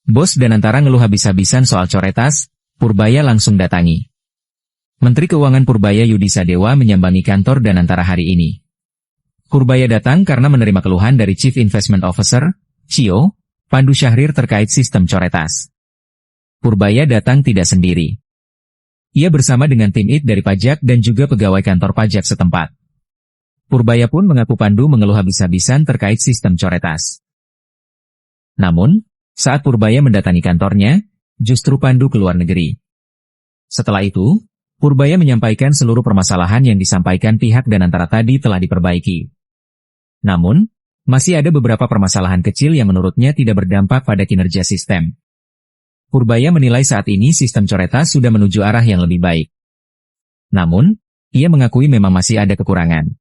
Bos Danantara ngeluh habis-habisan soal coretas, Purbaya langsung datangi. Menteri Keuangan Purbaya Yudi Sadewa menyambangi kantor Danantara hari ini. Purbaya datang karena menerima keluhan dari Chief Investment Officer, CEO, Pandu Syahrir terkait sistem coretas. Purbaya datang tidak sendiri. Ia bersama dengan tim IT dari pajak dan juga pegawai kantor pajak setempat. Purbaya pun mengaku Pandu mengeluh habis-habisan terkait sistem coretas. Namun, saat Purbaya mendatangi kantornya, justru Pandu keluar negeri. Setelah itu, Purbaya menyampaikan seluruh permasalahan yang disampaikan pihak Danantara tadi telah diperbaiki. Namun, masih ada beberapa permasalahan kecil yang menurutnya tidak berdampak pada kinerja sistem. Purbaya menilai saat ini sistem coretas sudah menuju arah yang lebih baik. Namun, ia mengakui memang masih ada kekurangan.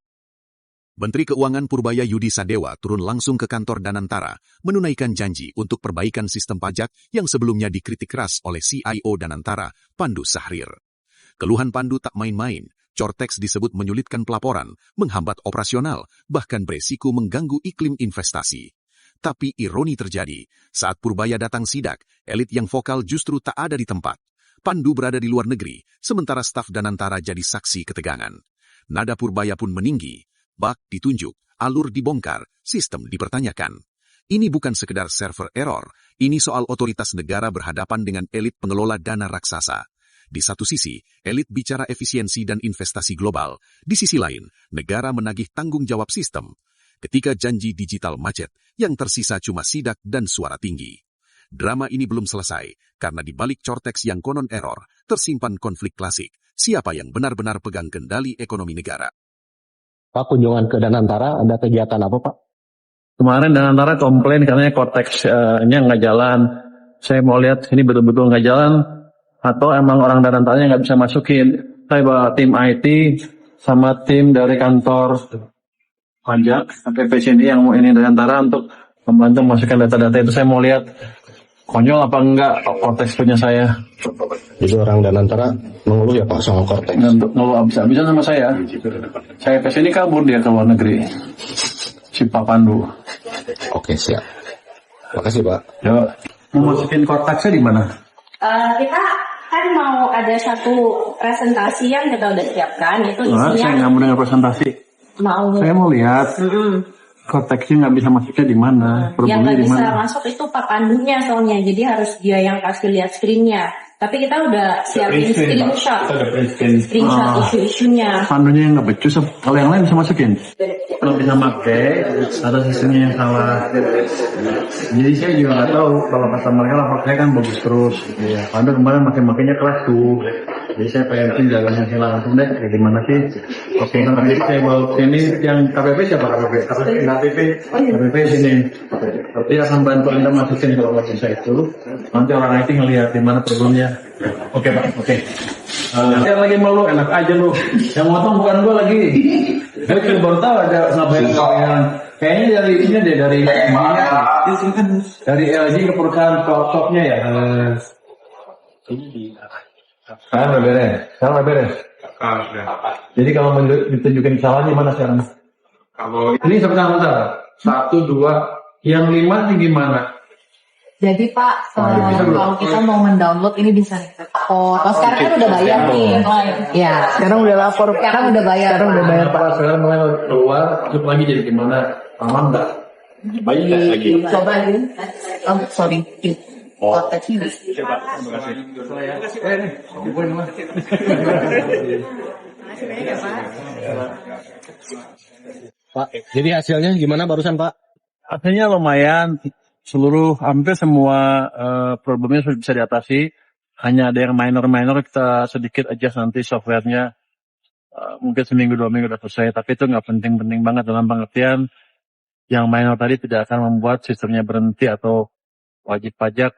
Menteri Keuangan Purbaya Yudi Sadewa turun langsung ke kantor Danantara, menunaikan janji untuk perbaikan sistem pajak yang sebelumnya dikritik keras oleh CIO Danantara, Pandu Syahrir. Keluhan Pandu tak main-main, Cortex disebut menyulitkan pelaporan, menghambat operasional, bahkan beresiko mengganggu iklim investasi. Tapi ironi terjadi, saat Purbaya datang sidak, elit yang vokal justru tak ada di tempat. Pandu berada di luar negeri, sementara staf Danantara jadi saksi ketegangan. Nada Purbaya pun meninggi. Bug ditunjuk, alur dibongkar, sistem dipertanyakan. Ini bukan sekedar server error, ini soal otoritas negara berhadapan dengan elit pengelola dana raksasa. Di satu sisi, elit bicara efisiensi dan investasi global. Di sisi lain, negara menagih tanggung jawab sistem. Ketika janji digital macet, yang tersisa cuma sidak dan suara tinggi. Drama ini belum selesai, karena di balik Cortex yang konon error, tersimpan konflik klasik. Siapa yang benar-benar pegang kendali ekonomi negara? Pak, kunjungan ke Danantara ada kegiatan apa, Pak? Kemarin Danantara komplain karena Cortex-nya nggak jalan. Saya mau lihat ini betul-betul nggak jalan, atau emang orang Danantaranya nggak bisa masukin. Saya bawa tim IT sama tim dari kantor pajak sampai sini yang mau ini Danantara untuk membantu masukkan data-data itu. Saya mau lihat konyol apa enggak Cortex punya saya. Jadi orang Danantara mengeluh ya Pak soal Cortex. Ngeluh habis-habisan sama saya. Saya ini kabur dia ke luar negeri. Si Pak Pandu. Oke, siap. Makasih Pak. Yuk. Mau masukin Cortex-nya di mana? Kita kan mau ada satu presentasi yang kita udah siapkan. Itu isinya. Saya nggak mau dengar presentasi. Saya mau lihat. Cortex-nya nggak bisa masuknya di mana? Yang nggak bisa masuk itu Pak Pandunya soalnya, jadi harus dia yang kasih lihat screen-nya. Tapi kita udah siapin screenshot isu-isunya. Pandunya yang nggak becus, kalau yang lain bisa masukin. Kalau bisa pakai, ada sistemnya yang salah. Jadi saya juga nggak tahu kalau kata mereka lapor saya kan bagus terus. Ya. Pandu kemarin makin-makinnya kelas tuh. Jadi saya pengen jalannya hilang langsung deh. Kayak gimana sih? Oke, nanti saya bawa sini yang KPP siapa KPP? KPP sini. Tapi akan bantu Anda masukin kalau nggak bisa itu. Nanti orang IT ngelihat di mana problemnya. Oke Pak, oke. Yang lagi malu enak aja lu. Yang motong bukan gua lagi. Saya juga baru tahu ada ngapain kalian. Kayaknya dari ini deh dari LG ke perusahaan shopnya ya. Sekarang udah beres. Jadi kalau ditunjukin kesalahannya mana sekarang? Kalau ini sebentar. 1, 2, yang 5 ini gimana? Jadi Pak, kalau kita mau mendownload ini bisa lapor. Oh, sekarang kan udah bayar nih. Ya, sekarang udah lapor. Sekarang udah bayar Pak. Sekarang mulai keluar, terus lagi jadi gimana? Aman nggak? Baik lagi. Coba ini. Oh, sorry. Cortex ini. Coba, terima kasih. Pak, jadi hasilnya gimana barusan Pak? Hasilnya lumayan. Hampir semua problemnya sudah bisa diatasi. Hanya ada yang minor kita sedikit adjust nanti softwarenya. Mungkin seminggu 2 minggu udah selesai. Tapi itu nggak penting-penting banget dalam pengertian yang minor tadi tidak akan membuat sistemnya berhenti atau wajib pajak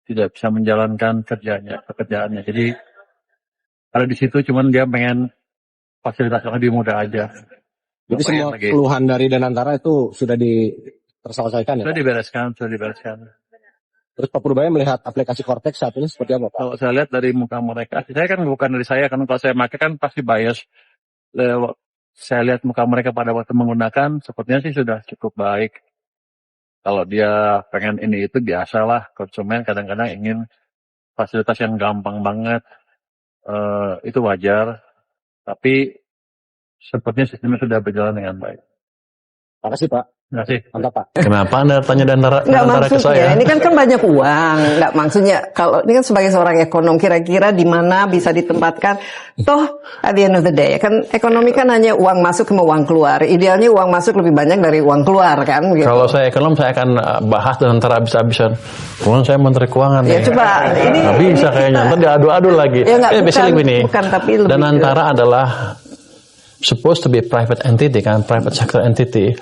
tidak bisa menjalankan pekerjaannya. Jadi ada di situ, cuman dia pengen fasilitas yang lebih mudah aja. Jadi semua keluhan dari Danantara itu sudah terselesaikan ya? Sudah dibereskan. Terus Pak Purbaya melihat aplikasi Cortex saat ini seperti apa Pak? Kalau saya lihat dari muka mereka, saya kan bukan dari saya, karena kalau saya pakai kan pasti bias. Saya lihat muka mereka pada waktu menggunakan, sepertinya sih sudah cukup baik. Kalau dia pengen ini itu biasalah, konsumen kadang-kadang ingin fasilitas yang gampang banget, itu wajar. Tapi sepertinya sistemnya sudah berjalan dengan baik. Makasih Pak. Terima kasih. Mantap Pak. Kenapa Anda tanya Nggak Danantara ke maksudnya, saya? ini kan banyak uang. Nggak maksudnya, kalau ini kan sebagai seorang ekonom, kira-kira di mana bisa ditempatkan. Toh, at the end of the day, kan ekonomi kan hanya uang masuk sama uang keluar. Idealnya uang masuk lebih banyak dari uang keluar kan. Gitu. Kalau saya ekonom, saya akan bahas Danantara habis-habisan. Kemudian saya Menteri Keuangan. Ya coba, ini... Nggak bisa kayaknya, ntar diadu-adu lagi. Ya, nggak, Basically begini, bukan, tapi lebih Danantara adalah supposed to be private entity kan, private sector entity.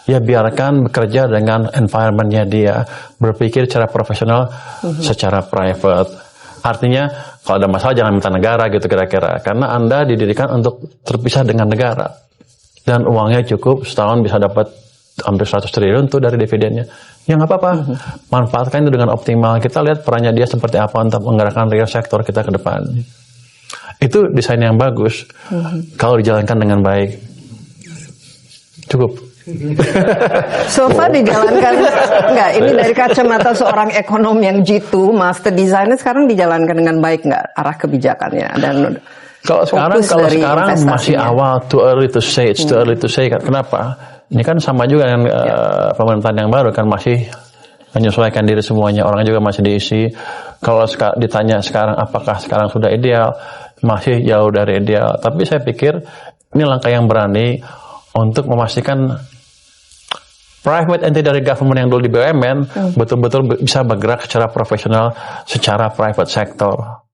Ya biarkan bekerja dengan environment-nya dia, berpikir secara profesional, secara private. Artinya kalau ada masalah jangan minta negara gitu kira-kira, karena Anda didirikan untuk terpisah dengan negara dan uangnya cukup setahun bisa dapat hampir 100 triliun tuh dari dividennya. Ya nggak apa-apa, manfaatkan itu dengan optimal. Kita lihat perannya dia seperti apa untuk menggerakkan real sektor kita ke depan. Itu desain yang bagus kalau dijalankan dengan baik. Cukup. So far dijalankan enggak, ini dari kacamata seorang ekonom yang jitu, master designer, sekarang dijalankan dengan baik nggak arah kebijakannya dan kalau sekarang masih investasinya. awal, too early to say, it's too early to say. Kenapa? Ini kan sama juga dengan pemerintahan yang baru kan, masih menyesuaikan diri semuanya, orang juga masih diisi. Kalau ditanya sekarang apakah sekarang sudah ideal, masih jauh dari ideal. Tapi saya pikir ini langkah yang berani untuk memastikan private entity dari government yang dulu di BUMN betul-betul bisa bergerak secara profesional, secara private sector.